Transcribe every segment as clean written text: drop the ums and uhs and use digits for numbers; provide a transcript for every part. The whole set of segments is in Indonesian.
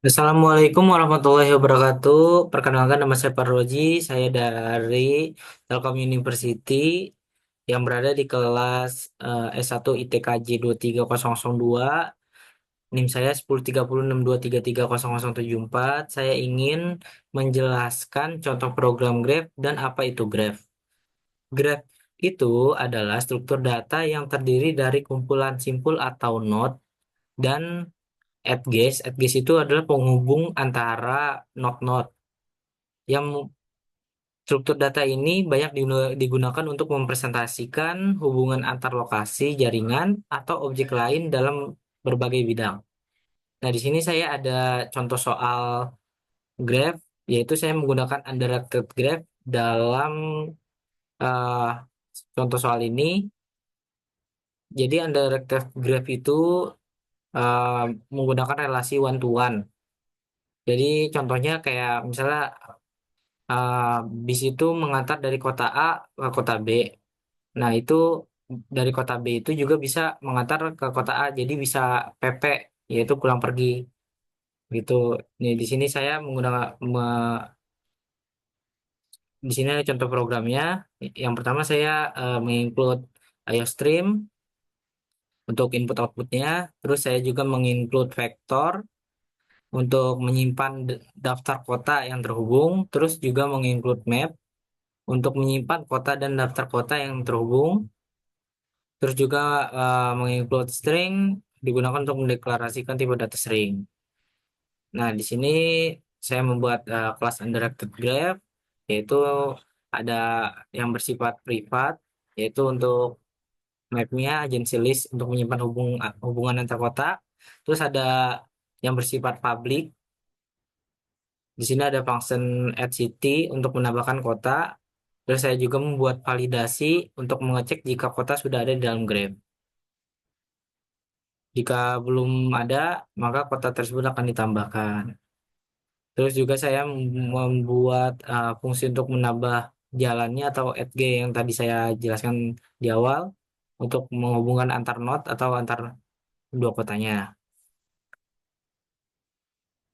Assalamualaikum warahmatullahi wabarakatuh. Perkenalkan nama saya Parroji. Saya dari Telkom University yang berada di kelas S1 ITKJ 23002. NIM saya 103062330074. Saya ingin menjelaskan contoh program Graph dan apa itu Graph. Graph itu adalah struktur data yang terdiri dari kumpulan simpul atau node dan edges. Edges itu adalah penghubung antara node-node. Yang struktur data ini banyak digunakan untuk mempresentasikan hubungan antar lokasi, jaringan, atau objek lain dalam berbagai bidang. Nah, di sini saya ada contoh soal graph, yaitu saya menggunakan undirected graph dalam eh, contoh soal ini. Jadi undirected graph itu eh, menggunakan relasi one to one. Jadi contohnya kayak misalnya uh, bis itu mengantar dari kota A ke kota B. Nah, itu dari kota B itu juga bisa mengantar ke kota A, jadi bisa PP, yaitu pulang pergi gitu. Nih di sini saya menggunakan di sini ada contoh programnya. Yang pertama saya menginclude IOStream untuk input outputnya. Terus saya juga menginclude vektor untuk menyimpan daftar kota yang terhubung. Terus juga menginclude map untuk menyimpan kota dan daftar kota yang terhubung. Terus juga menginclude string digunakan untuk mendeklarasikan tipe data string. Nah, di sini saya membuat kelas undirected graph, yaitu ada yang bersifat privat, yaitu untuk mapnya agency list untuk menyimpan hubungan antar kota. Terus ada yang bersifat public. Di sini ada function add city untuk menambahkan kota. Terus saya juga membuat validasi untuk mengecek jika kota sudah ada di dalam graph. Jika belum ada, maka kota tersebut akan ditambahkan. Terus juga saya membuat fungsi untuk menambah jalannya atau add yang tadi saya jelaskan di awal untuk menghubungkan antar node atau antar dua kotanya.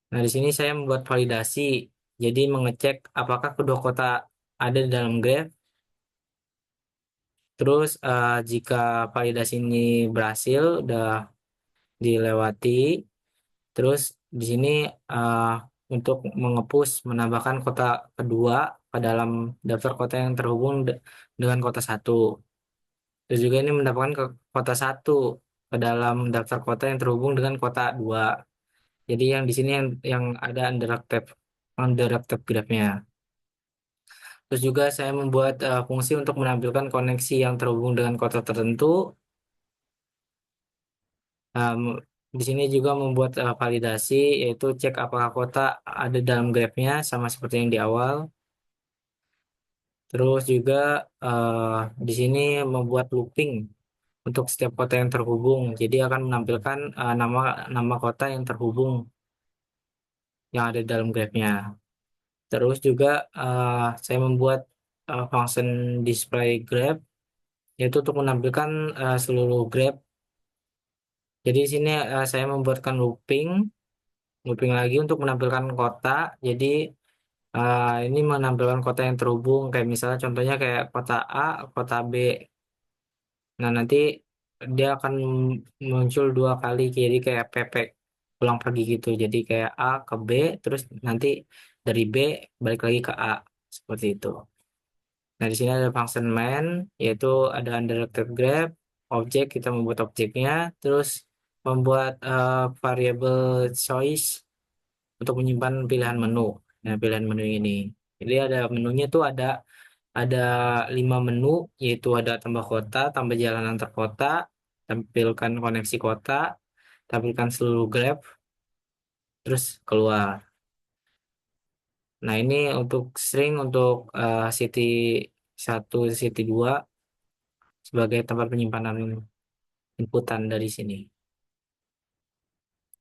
Nah, di sini saya membuat validasi, jadi mengecek apakah kedua kota ada di dalam graph. Terus jika validasi ini berhasil, udah dilewati. Terus di sini uh, untuk menambahkan kota kedua ke dalam daftar kota yang terhubung dengan kota satu. Terus juga ini mendapatkan ke kota satu ke dalam daftar kota yang terhubung dengan kota dua. Jadi yang di sini yang ada undirected graph-nya. Terus juga saya membuat fungsi untuk menampilkan koneksi yang terhubung dengan kota tertentu. Um, di sini juga membuat validasi, yaitu cek apakah kota ada dalam grafnya sama seperti yang di awal. Terus juga di sini membuat looping untuk setiap kota yang terhubung. Jadi akan menampilkan nama nama kota yang terhubung yang ada di dalam grafnya. Terus juga saya membuat function display graph, yaitu untuk menampilkan seluruh graph. Jadi di sini saya membuatkan looping lagi untuk menampilkan kota. Jadi ini menampilkan kota yang terhubung, kayak misalnya contohnya kayak kota A, kota B. Nah, nanti dia akan muncul dua kali, jadi kayak PP pulang pergi gitu. Jadi kayak A ke B, terus nanti dari B balik lagi ke A, seperti itu. Nah, di sini ada function main, yaitu ada undirected graph, objek, kita membuat objeknya, terus membuat variable choice untuk menyimpan pilihan menu. Nah, pilihan menu ini. Jadi ada menunya tuh ada 5 menu, yaitu ada tambah kota, tambah jalan antar kota, tampilkan koneksi kota, tampilkan seluruh graph, terus keluar. Nah, ini untuk string untuk city 1, city 2 sebagai tempat penyimpanan inputan dari sini.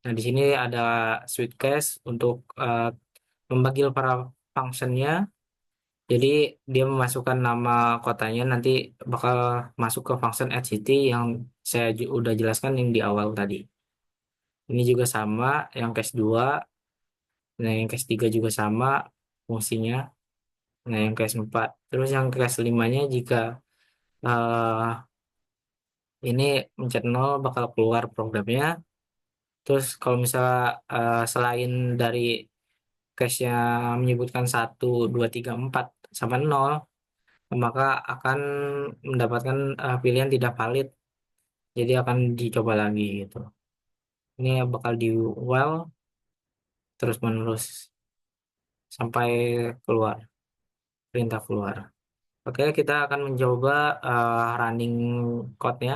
Nah, di sini ada switch case untuk memanggil para functionnya. Jadi dia memasukkan nama kotanya nanti bakal masuk ke function add city yang udah jelaskan yang di awal tadi. Ini juga sama yang case 2. Nah, yang case 3 juga sama fungsinya. Nah, yang case 4. Terus yang case 5-nya jika eh, ini mencet nol bakal keluar programnya. Terus kalau misalnya selain dari case-nya menyebutkan 1, 2, 3, 4 sama nol, maka akan mendapatkan pilihan tidak valid. Jadi akan dicoba lagi gitu. Ini bakal di while terus menerus sampai keluar, perintah keluar. Oke, kita akan mencoba running code-nya.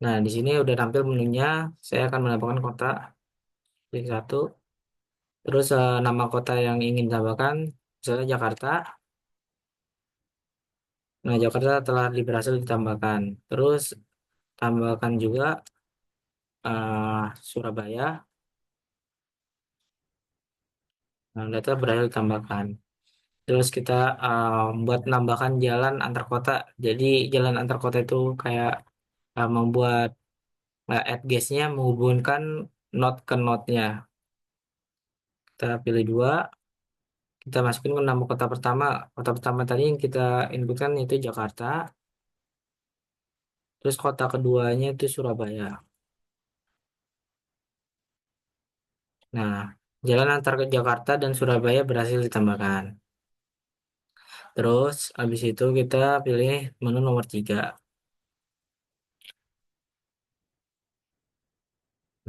Nah, di sini udah tampil menunya. Saya akan menambahkan kota, klik satu. Terus nama kota yang ingin ditambahkan, misalnya Jakarta. Nah, Jakarta telah berhasil ditambahkan. Terus tambahkan juga Surabaya. Nah, data berhasil ditambahkan. Terus kita buat menambahkan jalan antar kota. Jadi jalan antar kota itu kayak membuat add guess-nya menghubungkan node ke node-nya. Kita pilih dua, kita masukin ke nama kota pertama. Kota pertama tadi yang kita inputkan itu Jakarta. Terus kota keduanya itu Surabaya. Nah, jalan antar ke Jakarta dan Surabaya berhasil ditambahkan. Terus habis itu kita pilih menu nomor 3.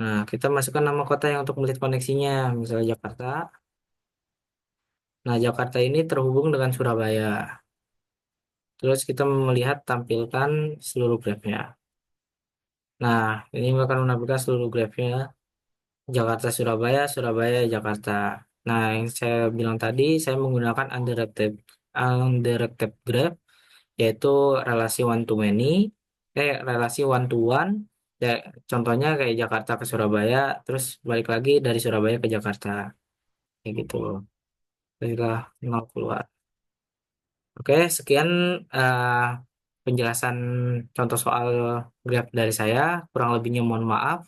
Nah, kita masukkan nama kota yang untuk melihat koneksinya, misalnya Jakarta. Nah, Jakarta ini terhubung dengan Surabaya. Terus kita melihat tampilkan seluruh grafnya. Nah, ini akan menampilkan seluruh grafnya. Jakarta, Surabaya, Surabaya, Jakarta. Nah, yang saya bilang tadi, saya menggunakan undirected graph, yaitu relasi one to many, relasi one to one. Ya, contohnya kayak Jakarta ke Surabaya, terus balik lagi dari Surabaya ke Jakarta, kayak gitu. Setelah nol keluar. Oke, sekian eh, penjelasan contoh soal graph dari saya. Kurang lebihnya mohon maaf.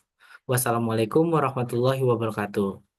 Wassalamualaikum warahmatullahi wabarakatuh.